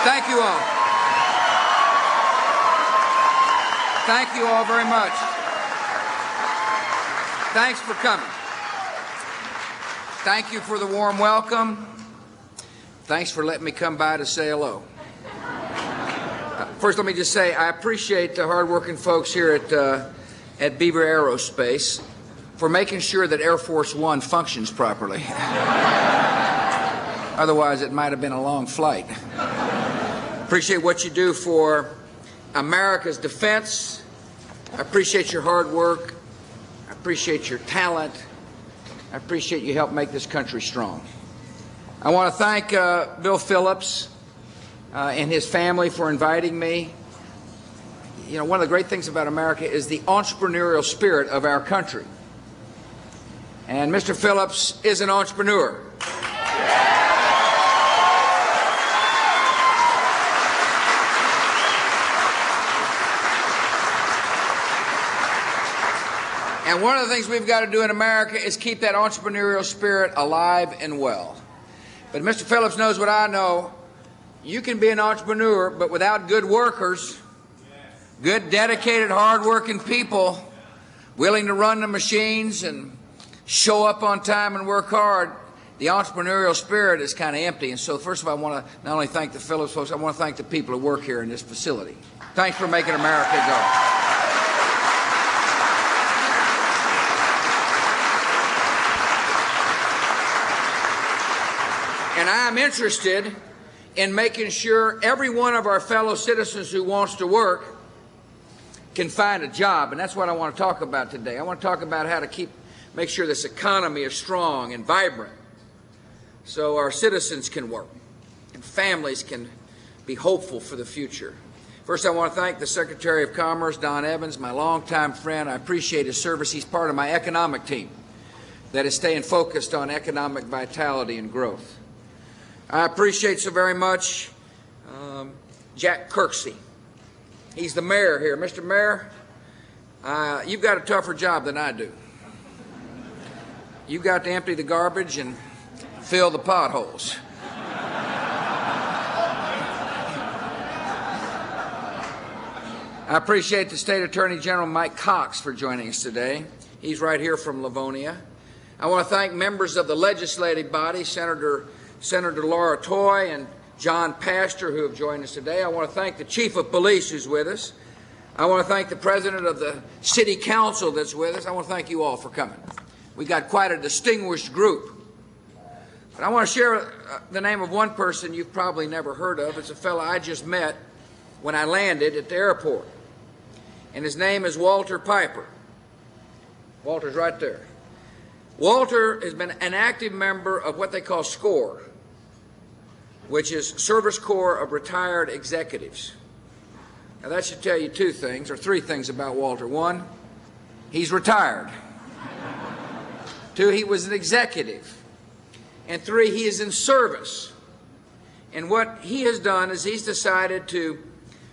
Thank you all. Thank you all very much. Thanks for coming. Thank you for the warm welcome. Thanks for letting me come by to say hello. First, let me just say I appreciate the hardworking folks here at Beaver Aerospace for making sure that Air Force One functions properly. Otherwise, it might have been a long flight. Appreciate what you do for America's defense. I appreciate your hard work. I appreciate your talent. I appreciate you help make this country strong. I want to thank Bill Phillips and his family for inviting me. You know, one of the great things about America is the entrepreneurial spirit of our country. And Mr. Phillips is an entrepreneur. And one of the things we've got to do in America is keep that entrepreneurial spirit alive and well. But Mr. Phillips knows what I know. You can be an entrepreneur, but without good workers, good, dedicated, hard-working people willing to run the machines and show up on time and work hard, the entrepreneurial spirit is kind of empty. And so first of all, I want to not only thank the Phillips folks, I want to thank the people who work here in this facility. Thanks for making America go. And I'm interested in making sure every one of our fellow citizens who wants to work can find a job. And that's what I want to talk about today. I want to talk about how to make sure this economy is strong and vibrant so our citizens can work and families can be hopeful for the future. First, I want to thank the Secretary of Commerce, Don Evans, my longtime friend. I appreciate his service. He's part of my economic team that is staying focused on economic vitality and growth. I appreciate so very much Jack Kirksey. He's the mayor here. Mr. Mayor, you've got a tougher job than I do. You've got to empty the garbage and fill the potholes. I appreciate the State Attorney General Mike Cox for joining us today. He's right here from Livonia. I want to thank members of the legislative body, Senator Laura Toy and John Pastor, who have joined us today. I want to thank the Chief of Police who's with us. I want to thank the President of the City Council that's with us. I want to thank you all for coming. We've got quite a distinguished group. But I want to share the name of one person you've probably never heard of. It's a fellow I just met when I landed at the airport. And his name is Walter Piper. Walter's right there. Walter has been an active member of what they call SCORE, which is Service Corps of Retired Executives. Now that should tell you two things, or three things about Walter. One, he's retired. Two, he was an executive. And three, he is in service. And what he has done is he's decided to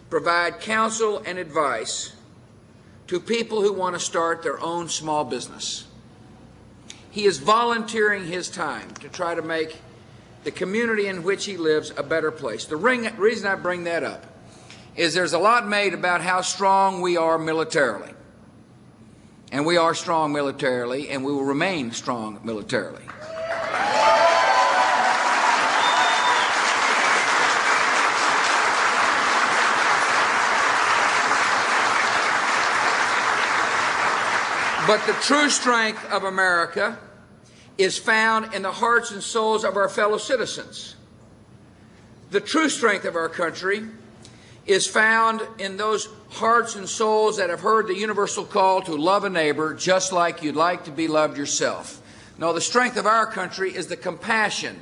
provide counsel and advice to people who want to start their own small business. He is volunteering his time to try to make the community in which he lives a better place. The reason I bring that up is there's a lot made about how strong we are militarily. And we are strong militarily, and we will remain strong militarily. But the true strength of America is found in the hearts and souls of our fellow citizens. The true strength of our country is found in those hearts and souls that have heard the universal call to love a neighbor just like you'd like to be loved yourself. No, the strength of our country is the compassion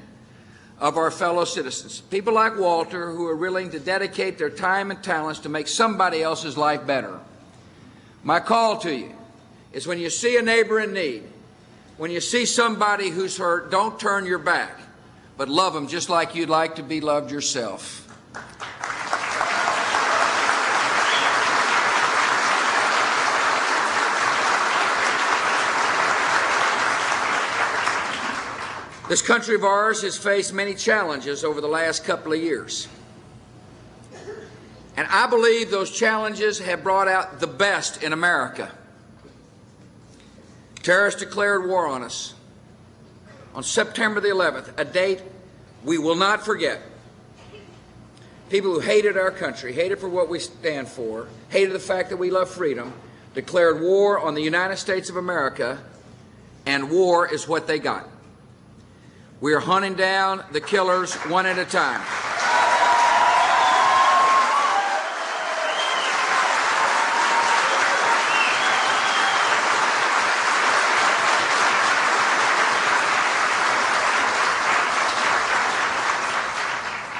of our fellow citizens. People like Walter who are willing to dedicate their time and talents to make somebody else's life better. My call to you is when you see a neighbor in need, when you see somebody who's hurt, don't turn your back, but love them just like you'd like to be loved yourself. This country of ours has faced many challenges over the last couple of years. And I believe those challenges have brought out the best in America. Terrorists declared war on us on September the 11th, a date we will not forget. People who hated our country, hated for what we stand for, hated the fact that we love freedom, declared war on the United States of America, and war is what they got. We are hunting down the killers one at a time.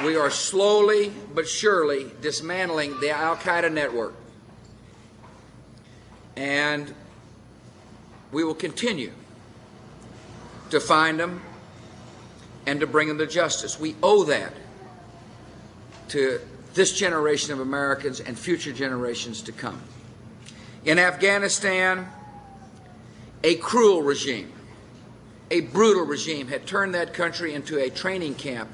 We are slowly but surely dismantling the al-Qaeda network. And we will continue to find them and to bring them to justice. We owe that to this generation of Americans and future generations to come. In Afghanistan, a cruel regime, a brutal regime had turned that country into a training camp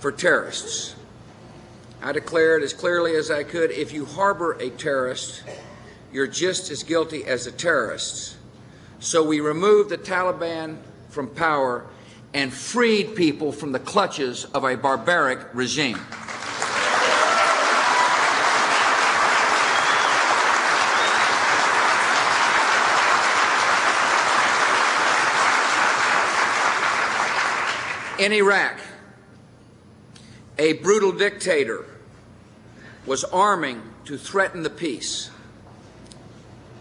for terrorists. I declared as clearly as I could, if you harbor a terrorist, you're just as guilty as the terrorists. So we removed the Taliban from power and freed people from the clutches of a barbaric regime. In Iraq, a brutal dictator was arming to threaten the peace.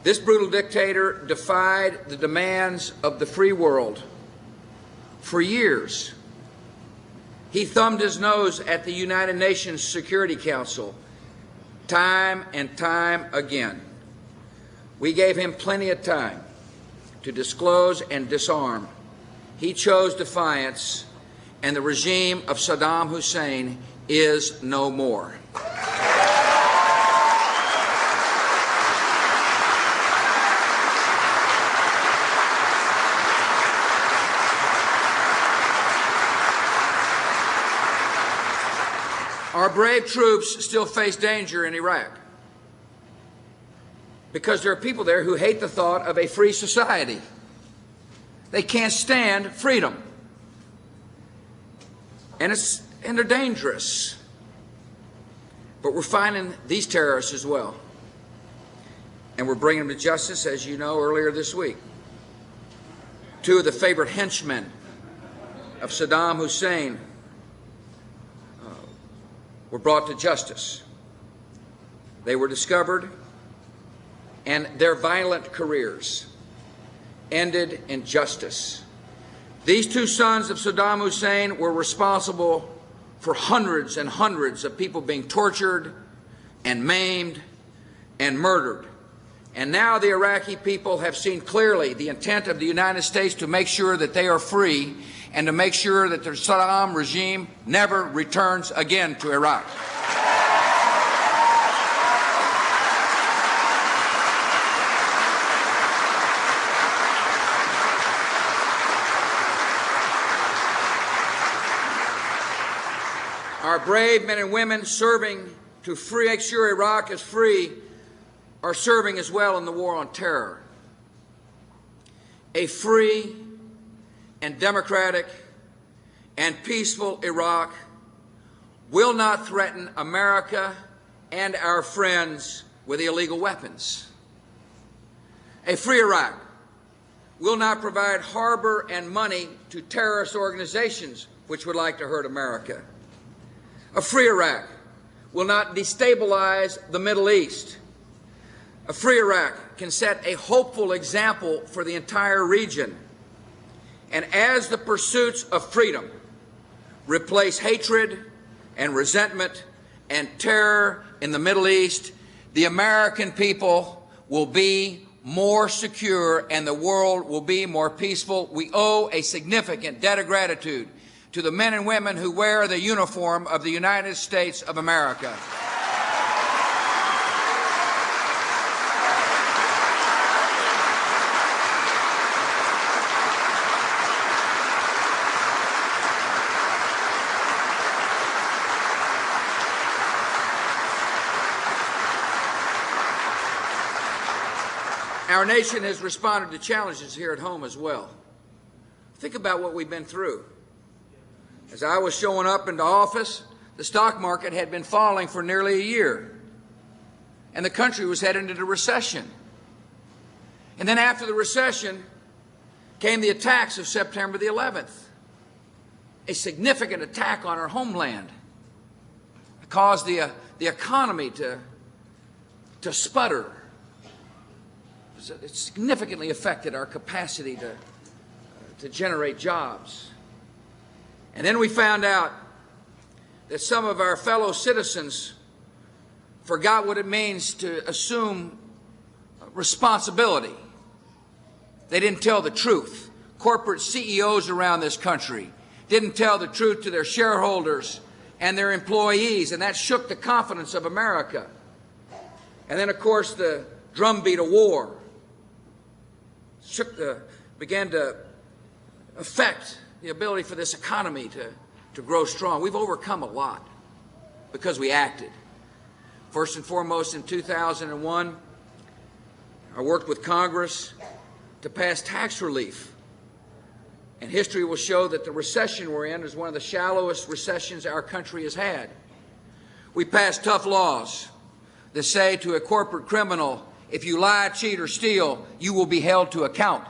This brutal dictator defied the demands of the free world for years. He thumbed his nose at the United Nations Security Council time and time again. We gave him plenty of time to disclose and disarm. He chose defiance, and the regime of Saddam Hussein is no more. Our brave troops still face danger in Iraq because there are people there who hate the thought of a free society. They can't stand freedom. And they're dangerous. But we're finding these terrorists as well. And we're bringing them to justice, as you know, earlier this week. Two of the favorite henchmen of Saddam Hussein were brought to justice. They were discovered, and their violent careers ended in justice. These two sons of Saddam Hussein were responsible for hundreds and hundreds of people being tortured and maimed and murdered. And now the Iraqi people have seen clearly the intent of the United States to make sure that they are free and to make sure that the Saddam regime never returns again to Iraq. Our brave men and women serving to make sure Iraq is free are serving as well in the war on terror. A free and democratic and peaceful Iraq will not threaten America and our friends with illegal weapons. A free Iraq will not provide harbor and money to terrorist organizations which would like to hurt America. A free Iraq will not destabilize the Middle East. A free Iraq can set a hopeful example for the entire region. And as the pursuits of freedom replace hatred and resentment and terror in the Middle East, the American people will be more secure and the world will be more peaceful. We owe a significant debt of gratitude to the men and women who wear the uniform of the United States of America. Our nation has responded to challenges here at home as well. Think about what we've been through. As I was showing up into office, the stock market had been falling for nearly a year, and the country was headed into recession. And then after the recession came the attacks of September the 11th, a significant attack on our homeland. It caused the economy to sputter. It significantly affected our capacity to generate jobs. And then we found out that some of our fellow citizens forgot what it means to assume responsibility. They didn't tell the truth. Corporate CEOs around this country didn't tell the truth to their shareholders and their employees, and that shook the confidence of America. And then, of course, the drumbeat of war began to affect the ability for this economy to grow strong. We've overcome a lot because we acted. First and foremost, in 2001, I worked with Congress to pass tax relief. And history will show that the recession we're in is one of the shallowest recessions our country has had. We passed tough laws that say to a corporate criminal, if you lie, cheat, or steal, you will be held to account.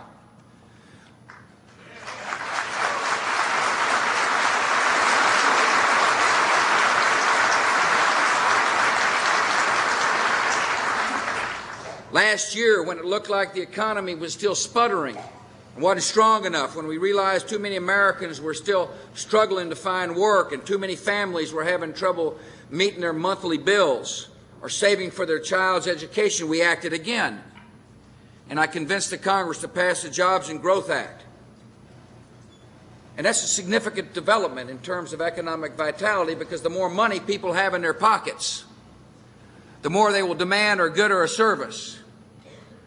Last year, when it looked like the economy was still sputtering and wasn't strong enough, when we realized too many Americans were still struggling to find work and too many families were having trouble meeting their monthly bills or saving for their child's education, we acted again. And I convinced the Congress to pass the Jobs and Growth Act. And that's a significant development in terms of economic vitality, because the more money people have in their pockets, the more they will demand a good or a service.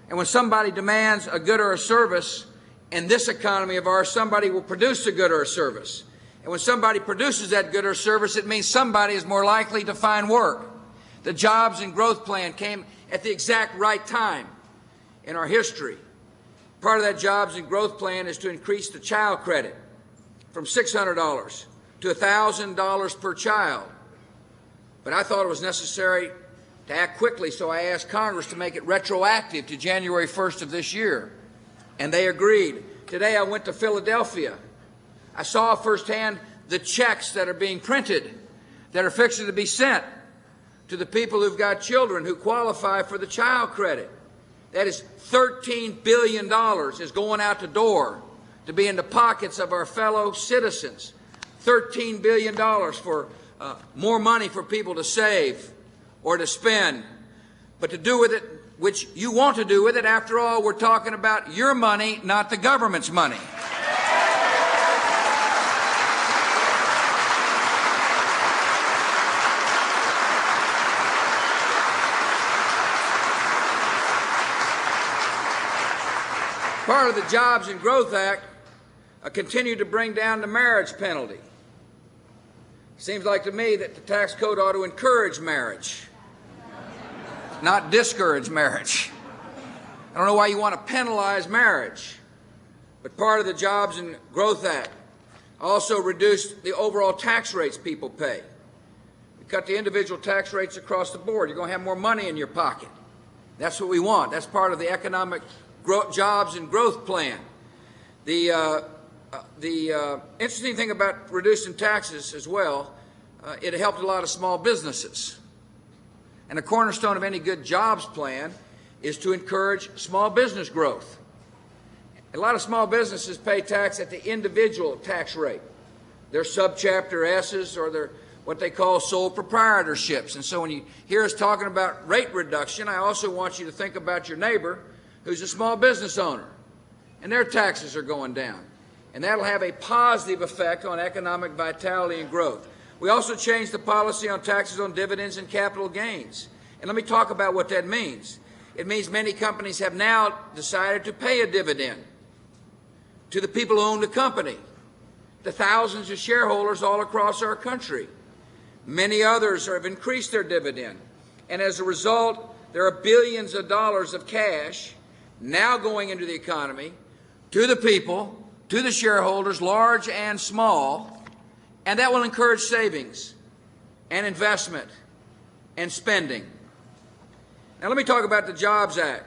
And when somebody demands a good or a service, in this economy of ours, somebody will produce a good or a service. And when somebody produces that good or service, it means somebody is more likely to find work. The Jobs and Growth Plan came at the exact right time in our history. Part of that Jobs and Growth Plan is to increase the child credit from $600 to $1,000 per child. But I thought it was necessary to act quickly, so I asked Congress to make it retroactive to January 1st of this year, and they agreed. Today I went to Philadelphia. I saw firsthand the checks that are being printed, that are fixing to be sent to the people who've got children who qualify for the child credit. That is $13 billion is going out the door to be in the pockets of our fellow citizens. $13 billion for more money for people to save or to spend, but to do with it which you want to do with it. After all, we're talking about your money, not the government's money. Part of the Jobs and Growth Act continued to bring down the marriage penalty. Seems like to me that the tax code ought to encourage marriage, not discourage marriage. I don't know why you want to penalize marriage. But part of the Jobs and Growth Act also reduced the overall tax rates people pay. We cut the individual tax rates across the board. You're going to have more money in your pocket. That's what we want. That's part of the economic Jobs and Growth Plan. The interesting thing about reducing taxes as well, it helped a lot of small businesses. And a cornerstone of any good jobs plan is to encourage small business growth. A lot of small businesses pay tax at the individual tax rate. They're subchapter S's, or they're what they call sole proprietorships. And so when you hear us talking about rate reduction, I also want you to think about your neighbor who's a small business owner, and their taxes are going down. And that'll have a positive effect on economic vitality and growth. We also changed the policy on taxes on dividends and capital gains. And let me talk about what that means. It means many companies have now decided to pay a dividend to the people who own the company, the thousands of shareholders all across our country. Many others have increased their dividend. And as a result, there are billions of dollars of cash now going into the economy, to the people, to the shareholders, large and small, and that will encourage savings and investment and spending. Now let me talk about the Jobs Act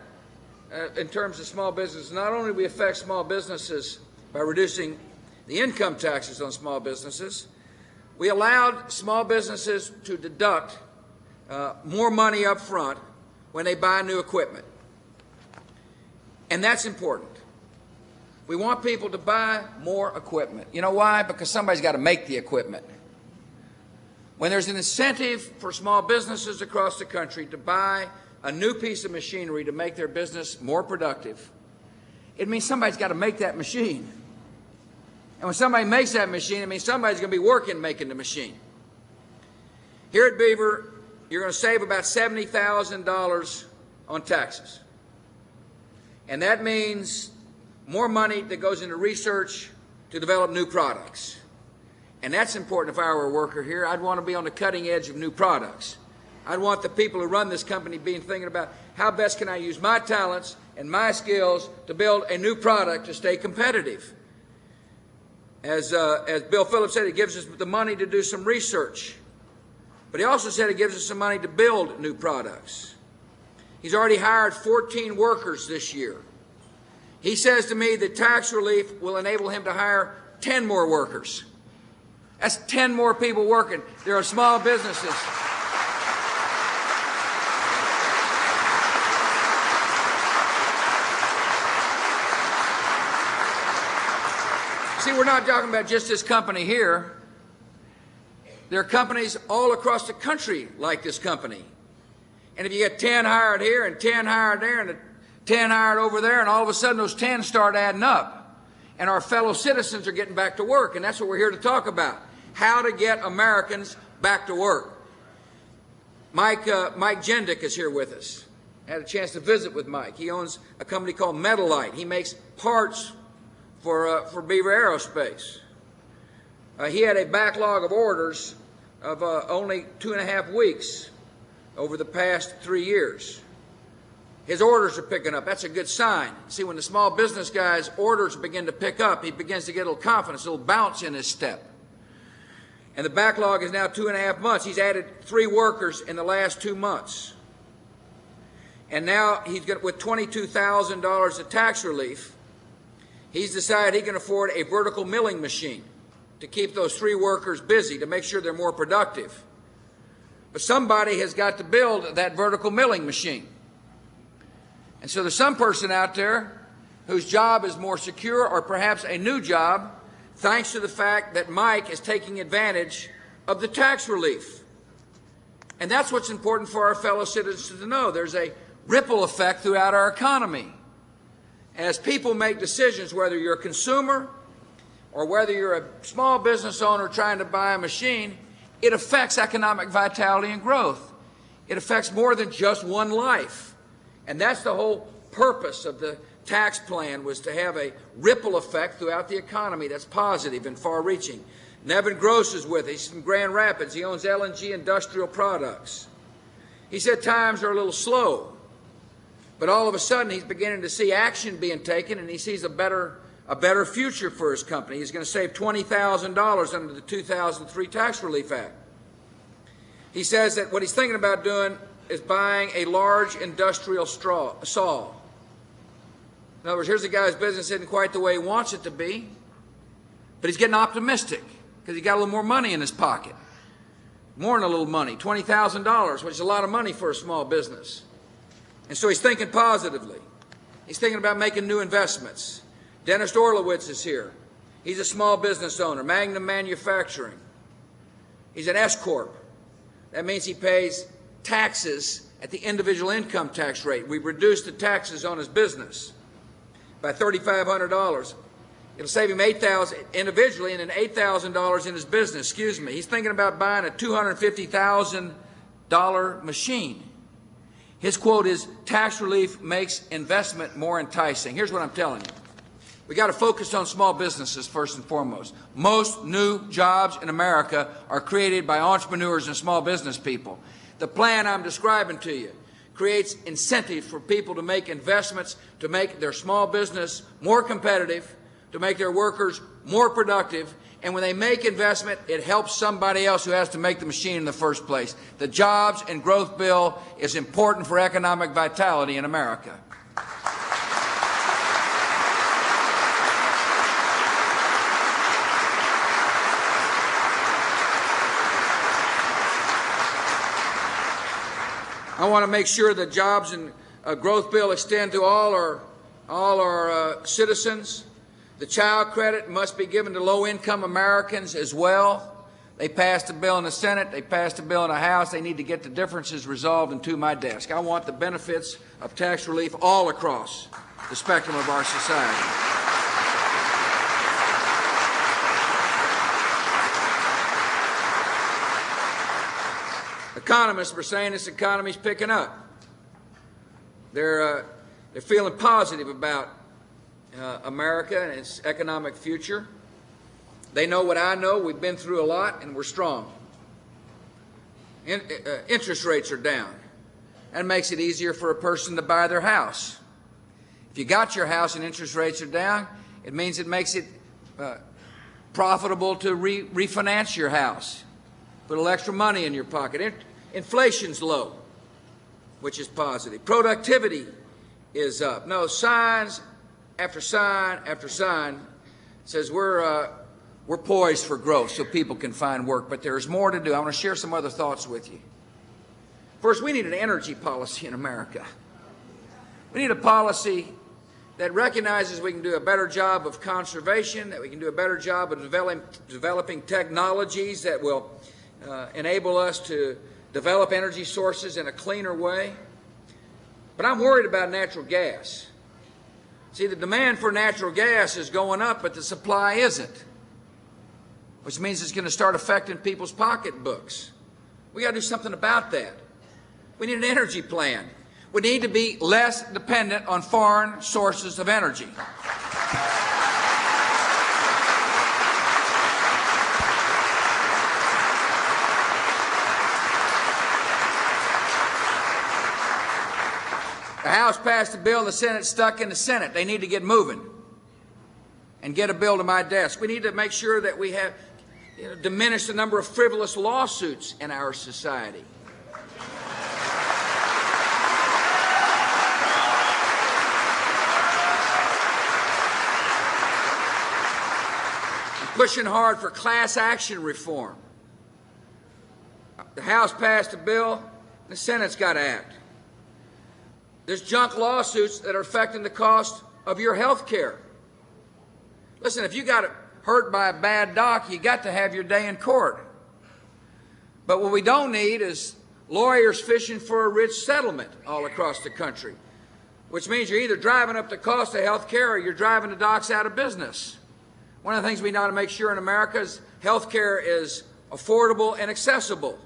in terms of small business. Not only do we affect small businesses by reducing the income taxes on small businesses, we allowed small businesses to deduct more money up front when they buy new equipment. And that's important. We want people to buy more equipment. You know why? Because somebody's got to make the equipment. When there's an incentive for small businesses across the country to buy a new piece of machinery to make their business more productive, it means somebody's got to make that machine. And when somebody makes that machine, it means somebody's going to be working making the machine. Here at Beaver, you're going to save about $70,000 on taxes. And that means more money that goes into research to develop new products. And that's important. If I were a worker here, I'd want to be on the cutting edge of new products. I'd want the people who run this company thinking about how best can I use my talents and my skills to build a new product to stay competitive. As Bill Phillips said, it gives us the money to do some research. But he also said it gives us some money to build new products. He's already hired 14 workers this year. He says to me that tax relief will enable him to hire 10 more workers. That's 10 more people working. There are small businesses. See, we're not talking about just this company here. There are companies all across the country like this company. And if you get 10 hired here and 10 hired there and 10 hired over there, and all of a sudden those 10 start adding up, and our fellow citizens are getting back to work, and that's what we're here to talk about, how to get Americans back to work. Mike Jendick is here with us. I had a chance to visit with Mike. He owns a company called Metalite. He makes parts for Beaver Aerospace. He had a backlog of orders of only 2.5 weeks over the past 3 years. His orders are picking up. That's a good sign. See, when the small business guy's orders begin to pick up, he begins to get a little confidence, a little bounce in his step. And the backlog is now 2.5 months. He's added 3 workers in the last 2 months. And now he's got, with $22,000 of tax relief, he's decided he can afford a vertical milling machine to keep those 3 workers busy, to make sure they're more productive. But somebody has got to build that vertical milling machine. And so there's some person out there whose job is more secure, or perhaps a new job, thanks to the fact that Mike is taking advantage of the tax relief. And that's what's important for our fellow citizens to know. There's a ripple effect throughout our economy. As people make decisions, whether you're a consumer or whether you're a small business owner trying to buy a machine, it affects economic vitality and growth. It affects more than just one life. And that's the whole purpose of the tax plan, was to have a ripple effect throughout the economy that's positive and far-reaching. Nevin Gross is with us. He's from Grand Rapids. He owns LNG Industrial Products. He said times are a little slow, but all of a sudden he's beginning to see action being taken, and he sees a better future for his company. He's going to save $20,000 under the 2003 Tax Relief Act. He says that what he's thinking about doing is buying a large industrial saw. In other words, here's a guy whose business isn't quite the way he wants it to be, but he's getting optimistic because he got a little more money in his pocket. More than a little money, $20,000, which is a lot of money for a small business. And so he's thinking positively. He's thinking about making new investments. Dennis Orlowitz is here. He's a small business owner, Magnum Manufacturing. He's an S-Corp. That means he pays taxes at the individual income tax rate. We've reduced the taxes on his business by $3,500. It'll save him $8,000 individually and then $8,000 in his business. Excuse me. He's thinking about buying a $250,000 machine. His quote is, "Tax relief makes investment more enticing." Here's what I'm telling you. We got to focus on small businesses first and foremost. Most new jobs in America are created by entrepreneurs and small business people. The plan I'm describing to you creates incentives for people to make investments, to make their small business more competitive, to make their workers more productive. And when they make investment, it helps somebody else who has to make the machine in the first place. The Jobs and Growth Bill is important for economic vitality in America. I want to make sure the Jobs and Growth Bill extend to all our citizens. The child credit must be given to low-income Americans as well. They passed a bill in the Senate. They passed a bill in the House. They need to get the differences resolved and to my desk. I want the benefits of tax relief all across the spectrum of our society. Economists are saying this economy's picking up. They're feeling positive about America and its economic future. They know what I know. We've been through a lot, and we're strong. Interest rates are down. That makes it easier for a person to buy their house. If you got your house and interest rates are down, it means it makes it profitable to refinance your house. Put a little extra money in your pocket. Inflation's low, which is positive. Productivity is up. No, signs after sign after sign says we're poised for growth so people can find work, but there's more to do. I want to share some other thoughts with you. First, we need an energy policy in America. We need a policy that recognizes we can do a better job of conservation, that we can do a better job of developing technologies that will enable us to develop energy sources in a cleaner way. But I'm worried about natural gas. See, the demand for natural gas is going up, but the supply isn't, which means it's going to start affecting people's pocketbooks. We got to do something about that. We need an energy plan. We need to be less dependent on foreign sources of energy. The House passed a bill, the Senate stuck in the Senate. They need to get moving and get a bill to my desk. We need to make sure that we have diminished the number of frivolous lawsuits in our society. I'm pushing hard for class action reform. The House passed a bill, the Senate's got to act. There's junk lawsuits that are affecting the cost of your health care. Listen, if you got hurt by a bad doc, you got to have your day in court. But what we don't need is lawyers fishing for a rich settlement all across the country, which means you're either driving up the cost of health care or you're driving the docs out of business. One of the things we ought to make sure in America is health care is affordable and accessible.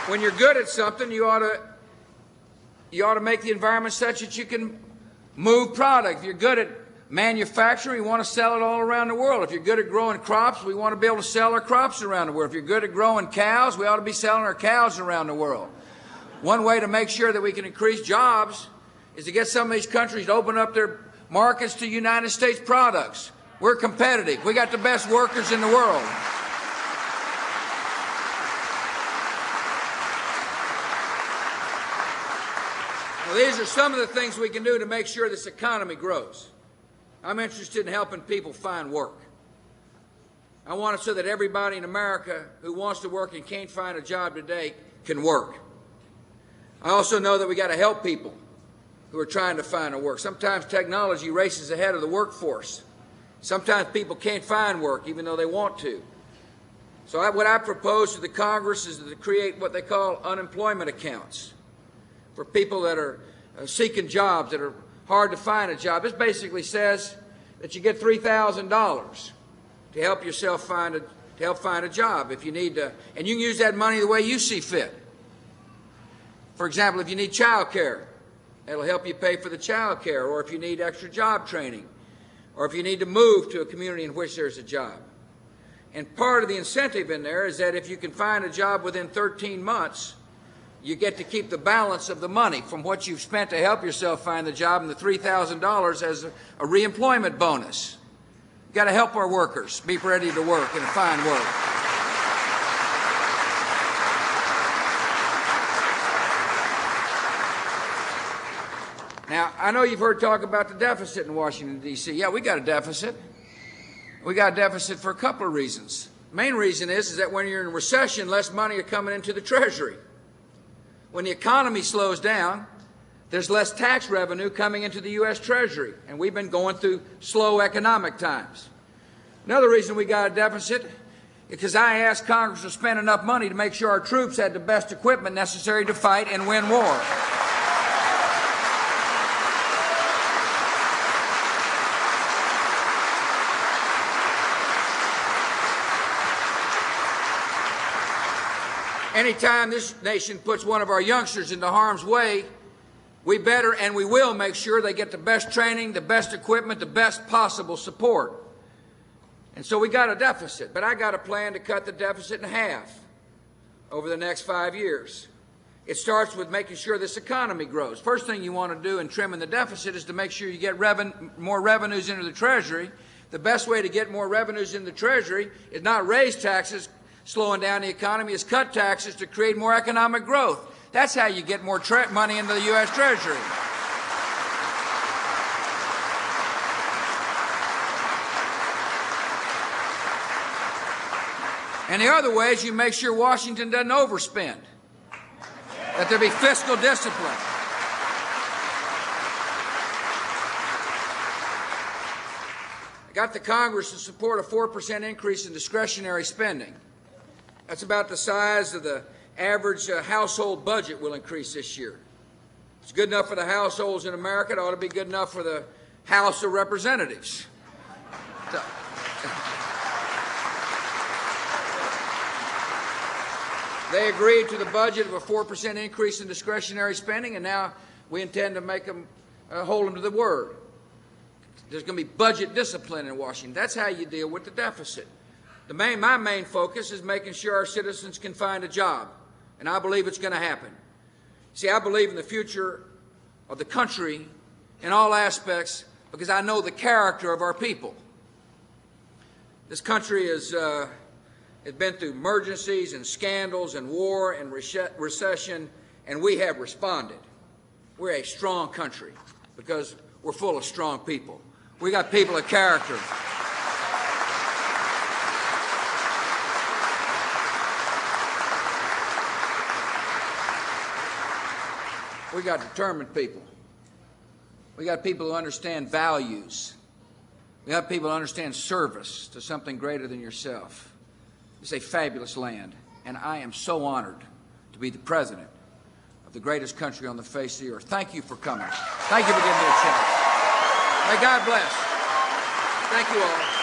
When you're good at something, you ought to make the environment such that you can move product. If you're good at manufacturing, you want to sell it all around the world. If you're good at growing crops, we want to be able to sell our crops around the world. If you're good at growing cows, we ought to be selling our cows around the world. One way to make sure that we can increase jobs is to get some of these countries to open up their markets to United States products. We're competitive. We got the best workers in the world. These are some of the things we can do to make sure this economy grows. I'm interested in helping people find work. I want it so that everybody in America who wants to work and can't find a job today can work. I also know that we got to help people who are trying to find a work. Sometimes technology races ahead of the workforce. Sometimes people can't find work even though they want to. So what I propose to the Congress is to create what they call unemployment accounts for people that are seeking jobs, that are hard to find a job. This basically says that you get $3,000 to help yourself find a job if you need to, and you can use that money the way you see fit. For example, if you need child care, it'll help you pay for the child care, or if you need extra job training, or if you need to move to a community in which there's a job. And part of the incentive in there is that if you can find a job within 13 months, you get to keep the balance of the money from what you've spent to help yourself find the job and the $3,000 as a reemployment bonus. You've got to help our workers be ready to work and find work. Now, I know you've heard talk about the deficit in Washington, D.C. Yeah, we got a deficit. We got a deficit for a couple of reasons. The main reason is that when you're in a recession, less money are coming into the Treasury. When the economy slows down, there's less tax revenue coming into the U.S. Treasury, and we've been going through slow economic times. Another reason we got a deficit is because I asked Congress to spend enough money to make sure our troops had the best equipment necessary to fight and win war. Anytime this nation puts one of our youngsters into harm's way, we better and we will make sure they get the best training, the best equipment, the best possible support. And so we got a deficit, but I got a plan to cut the deficit in half over the next 5 years. It starts with making sure this economy grows. First thing you want to do in trimming the deficit is to make sure you get more revenues into the Treasury. The best way to get more revenues in the Treasury is not raise taxes, slowing down the economy, is cut taxes to create more economic growth. That's how you get more money into the U.S. Treasury. And the other way is you make sure Washington doesn't overspend, that there be fiscal discipline. I got the Congress to support a 4% increase in discretionary spending. That's about the size of the average household budget will increase this year. It's good enough for the households in America. It ought to be good enough for the House of Representatives. They agreed to the budget of a 4% increase in discretionary spending, and now we intend to make them hold them to the word. There's going to be budget discipline in Washington. That's how you deal with the deficit. My main focus is making sure our citizens can find a job, and I believe it's going to happen. See, I believe in the future of the country in all aspects because I know the character of our people. This country has been through emergencies and scandals and war and recession, and we have responded. We're a strong country because we're full of strong people. We got people of character. We got determined people. We got people who understand values. We got people who understand service to something greater than yourself. It's a fabulous land, and I am so honored to be the president of the greatest country on the face of the earth. Thank you for coming. Thank you for giving me a chance. May God bless. Thank you all.